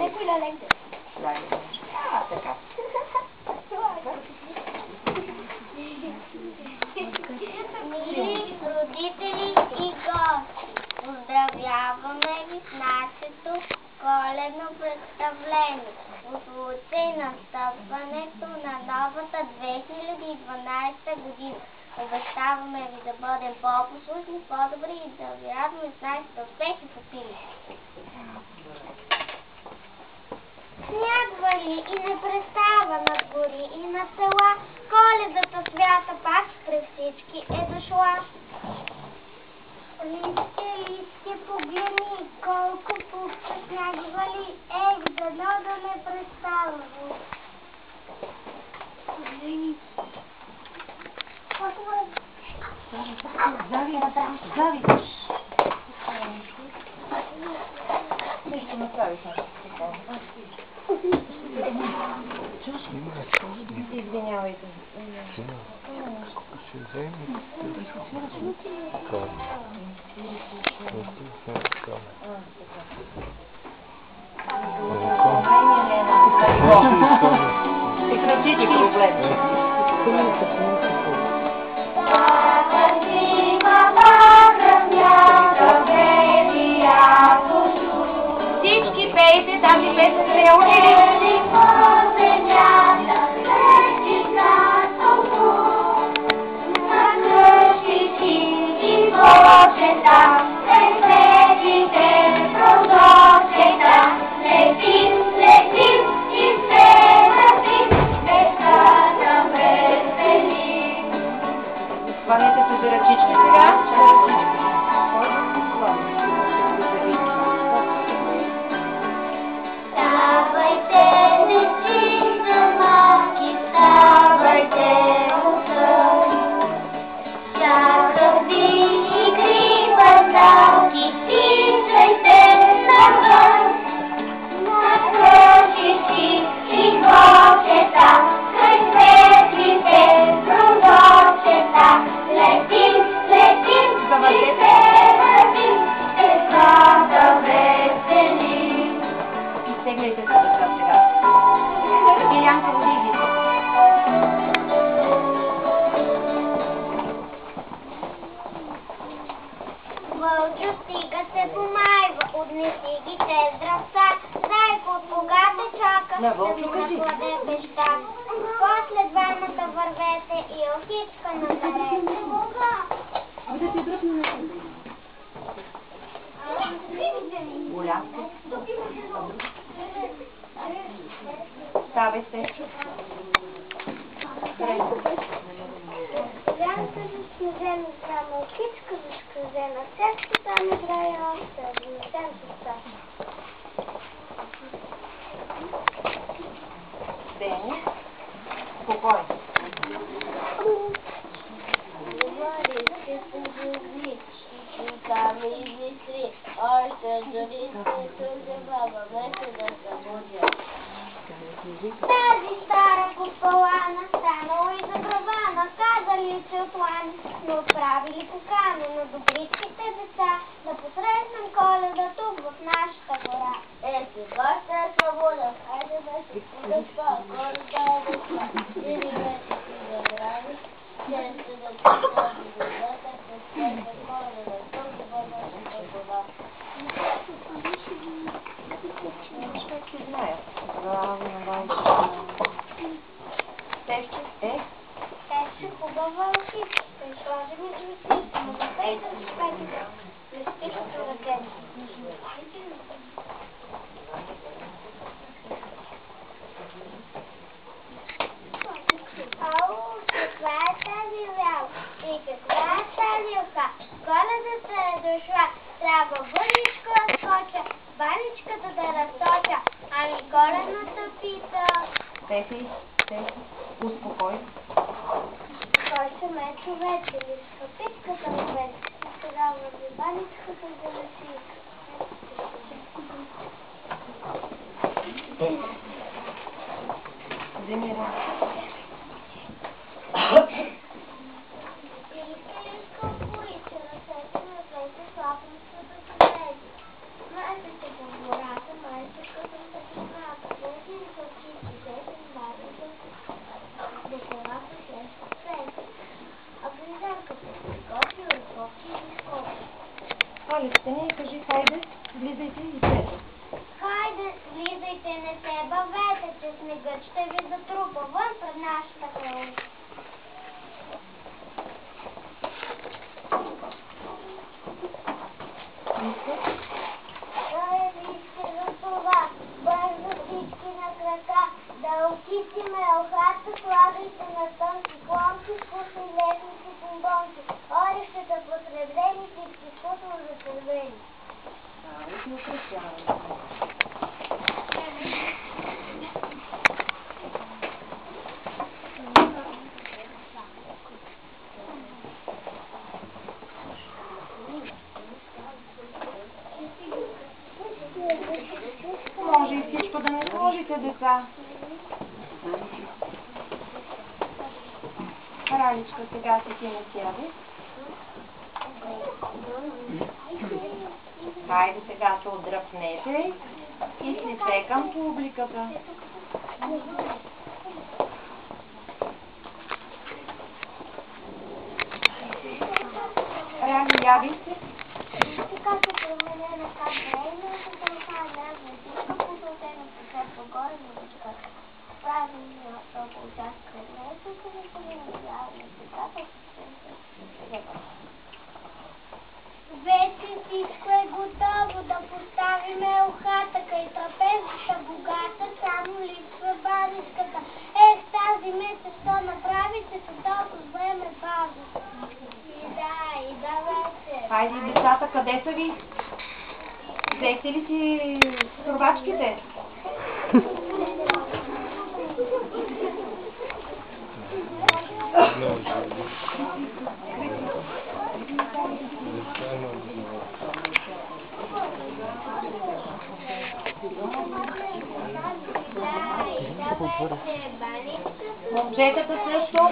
Леко или лек да? Така. Мили родители и гости, поздравяваме ви с нашето коледно представление. По случай настъпването на новата 2012 година. Обещаваме ви да бъдем по-послушни, по-добри и да ви радваме с нашите успехи в училище. Сняг вали и не престава над гори и на села, Коледата свята пак при всички е дошла. Листя, листя, погледни, колко пупка сняг вали, дано да не престава. Погледни. Зави. Нещо направиха. Извинявайте. Ще вземе. Прекратите проблем. Всички пейте тази песен се учили. Хванете се за ръчички сега. Ставайте, дечица малки, ставайте усъм. Всякакви игри, пазалки, тичайте навън. На кръчици и кошета, край светлите прозорчета. Летим, летим, и се вървим, децата весели. Изтегляйте се деца сега. Илянка, води ги. Вълчо стига се помайва, отнеси ги те здравца. Зайко, от кога те чака, На да Вълчо ми кажи. накладе пеща. После двамата вървете и охичка наберете. Да ти дръпна на себе. Голямко. Ставай се. Лянка заскъзена, само охичка заскъзена. Сетка там играе още, внесем се. Дени. Спокойно. Говори, ще се жузи, там измисли, още дори се чуде баба, вече да се будя. Тази стара купалана, станала и заграбана, казали се отлани, но отправили покана на добричките деца, да посрещнем Коледа тук в нашата гора. Си, гостя е свобода, хайде да се подъспа, Коледа е дошла, или вече си заграби, често да се прави водата, посреща Коледа тук в нашата гора. Всички знаят. Браво, навайче. Тещи е? Тещи хубава охичка, ще сложим и звездите, но да пейте с петите, блестището ръкете. Ау, каква е тази вяла и каква е тази ока? Коледата е дошла, трябва въничко да скоча, баничката да разточа, ами коледната пита. Стефи, успокой. Кой се ме човече, ли скъпичката му вече, сега върви баничката да реши. Вземи ръка. Знаете се по гората, майчето Ходите, не се бавете, че снегът ще ви затрупа вън пред нашата кралица. Вижте за това, бързо всички на крака, да окисиме елхата, слагайте на тънки клонки, вкусни лесници, бомбонки, орещата посребрени, всички вкусно зачервени. Може и всичко да не сложите, деца. Раличка, сега си ти не сяде. Хайде сега се отдръпнете и слите към публиката. Рали, яви се? Така се променена как време, като това нервна дичка, посълтена по сърто горе на дичка. Правилно толкова част пред нещо, че не се видява на децата, вече всичко е готово да поставиме елхата, кай трапезата богата, само липсва базичката. Ех, тази месец що направи, че се толкова време бази. И да вече. Хайде, децата, къде са ви? Взехте ли си турбачките? Момчетата също.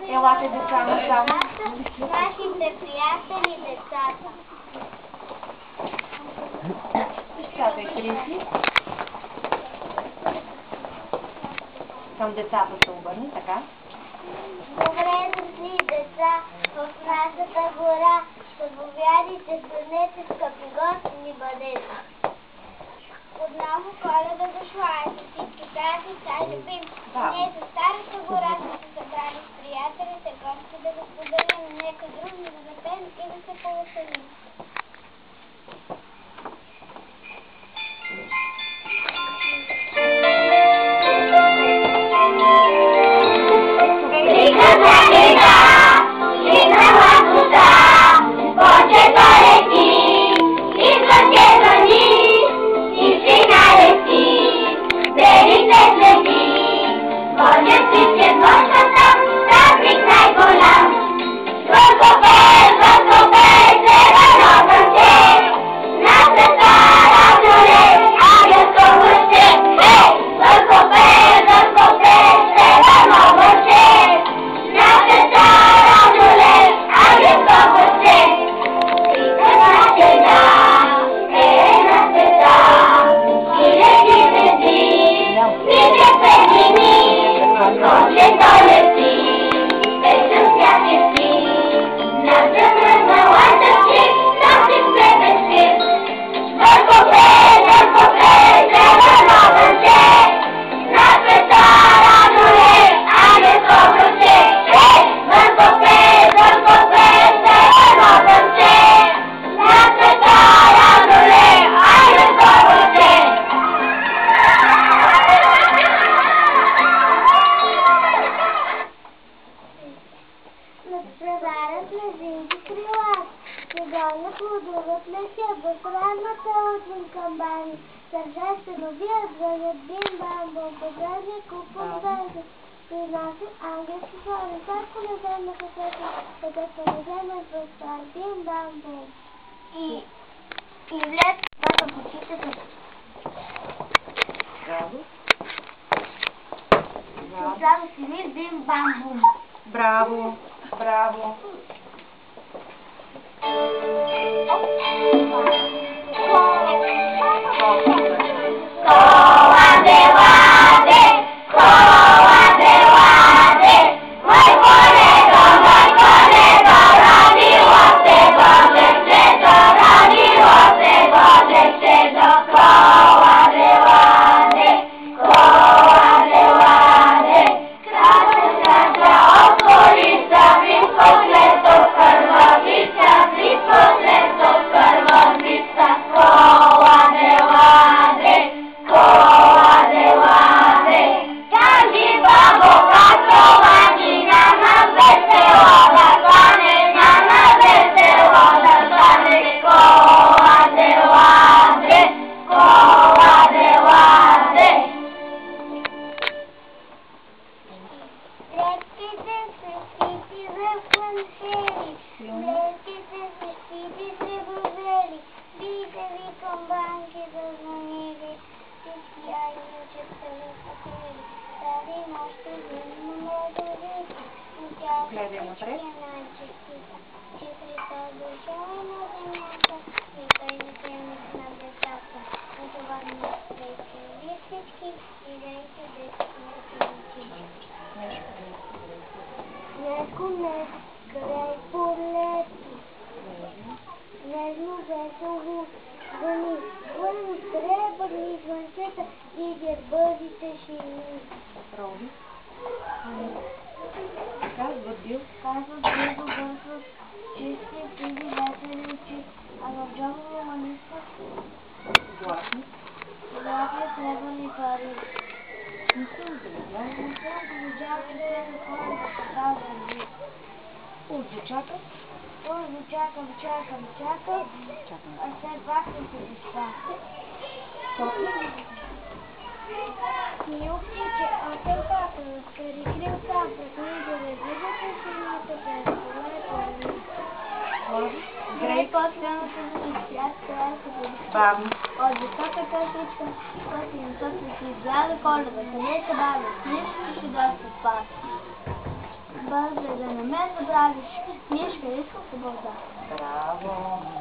Елате, деца, насам. Нашите приятели, децата. Чакай, Криси. Към децата се обърни, така. Добре дошли, деца, в нашата гора. Заповядайте, станете, скъпи гости ни бъдете. Отново Коледа дошла, ето всички тази любим. Ние за старата гора сме се събрали с приятелите, гости да го споделим, нека дружно да запеем и да се повеселим. И влез това в очите за... Браво си ми бим бам бум. Браво, браво. Bye. хубаво звъни. Първо сребърни звънчета и гербъзите шини. Роби. Казва Бил. Казват бързо, бързо, чисти, сиви, весели очи, а в джобове маница Гласни. златни сребърни пари. Не съм видял. Не съм видял, че те са хора да така върви. Дечата. Първо чакам, а след това ще се изпася. Снимки, атен папа, скари крил сам, пред да виждате снимата, пред Грей по-странното да ни свят, трябва да се бъде. Бавно. От висока късичка, пъти на съпки изгледа Коледа, къде се бавя, книжки ще доста спас. Бързо да на мен забравиш, книжка искам се бълда. Браво.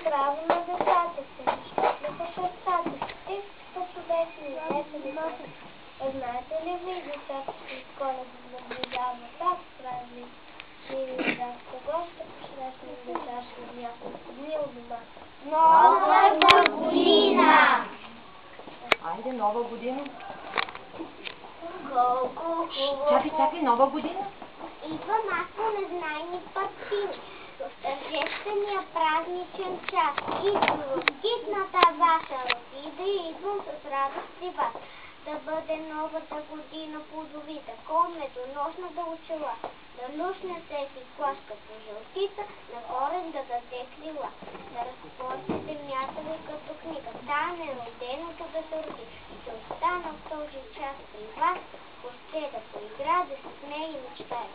Браво на децата си, щастливо сърцата си, ти като весни, весели носи. Знаете ли ви, децата си с Коледа наблюдава так прави? И да, с кого ще посрещнем децашки няколко дни от дома? Новата година! Айде, нова година. Колко хубаво! Чакай, нова година. Идва масло незнайни партини. В тържествения празничен час идва в скитната ваша родина и идвам с радост при вас. Да бъде новата година плодовита, медоносната очила, да лушне всеки клас като жълтица, на корен да даде крила, да разпорти земята ви като книга, стане роденото да се роди, ще остана в този час при вас, ще да поигра, да се смее и мечтае.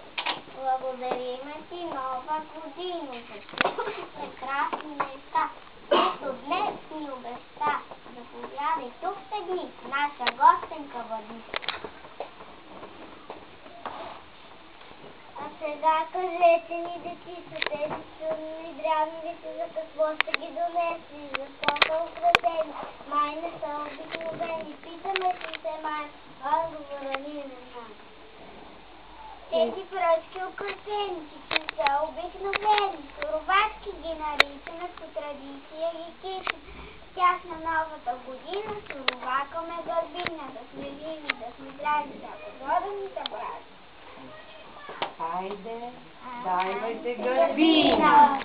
Благодариме ти, нова година, за прекрасни неща, които днес ни обеща. Заповядай, тук седни, наша гостенка бъди. А сега кажете ни, дечица, тези чудни дрявни вици, за какво сте ги донесли, защо са украсени, май не са обикновени, питаме си се, май, отговора ние не знаем. Тези пръчки украсени, че са обикновени, суровачки ги наричаме, по традиция ги кишим. Тях на новата година суровакаме гърбина, да сме живи, да сме здрави, да погодените брази. Хайде, дайвайте гърбина!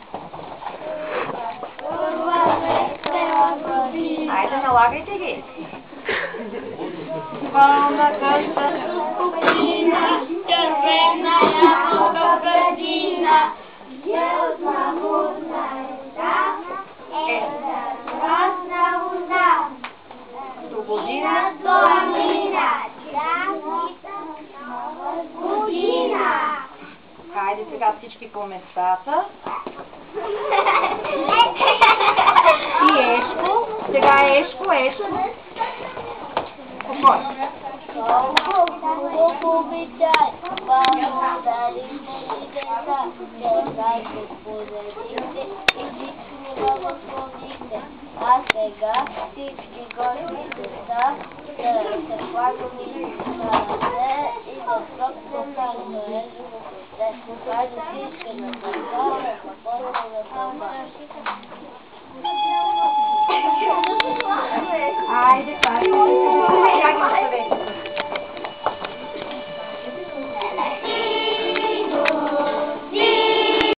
Айде, налагайте ги! Пълна къща Година, червена ябълка градина, жълтна мудна красна вода. до година До година, Час Година. Хайде сега всички по местата. И Ешко. Сега Ешко. Кой? Колко обичай, баба, дали не деца, чакайте позадите и всички баба сходите. А сега всички гости деца се хватат и и да стопнем на ноежово косе. Хайде всички на пазара, започваме на